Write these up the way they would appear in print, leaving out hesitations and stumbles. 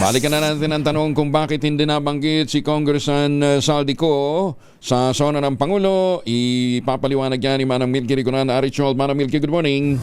Balikan na natin ang tanong kung bakit hindi nabanggit si Congressman Saldico sa sona ng Pangulo. Ipapaliwanag yan ni Manang Milky Riconan Arichol. Manang Milky, good morning.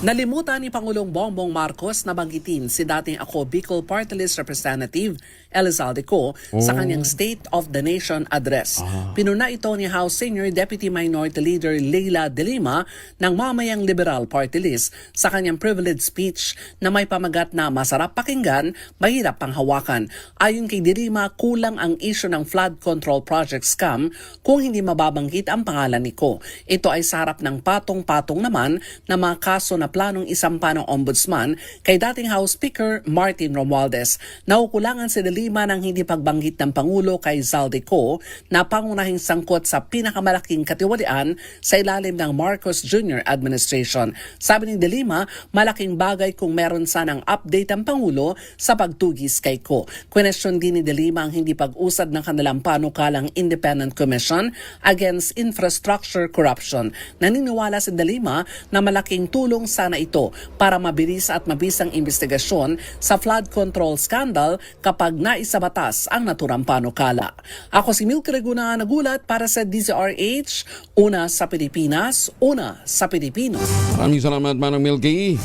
Nalimutan ni Pangulong Bongbong Marcos na banggitin si dating Ako Bicol Party List Representative Elizalde Co sa kanyang State of the Nation address. Pinuna ito ni House Senior Deputy Minority Leader Leila De Lima ng mamayang Liberal Party List sa kanyang privilege speech na may pamagat na masarap pakinggan, mahirap pang hawakan. Ayon kay De Lima, kulang ang issue ng flood control project scam kung hindi mababanggit ang pangalan ni Co. Ito ay sa harap ng patong-patong naman na mga kaso na planong isampa ng ombudsman kay dating House Speaker Martin Romualdez. Naukulangan si De Lima ng hindi pagbanggit ng Pangulo kay Zaldico na pangunahing sangkot sa pinakamalaking katiwalian sa ilalim ng Marcos Jr. administration. Sabi ni De Lima, malaking bagay kung meron sanang update ang Pangulo sa pagtugis kay Co. Kwenestyon din ni De Lima ang hindi pag-usad ng kanilang panukalang Independent Commission Against Infrastructure Corruption. Naniniwala si De Lima na malaking tulong sana ito para mabilis at mabisang investigasyon sa flood control scandal kapag naisabatas ang naturang panukala. Ako si Milky Riconan, nagulat para sa DZRH, una sa Pilipinas, una sa Pilipino. Maraming salamat, Manang Milky.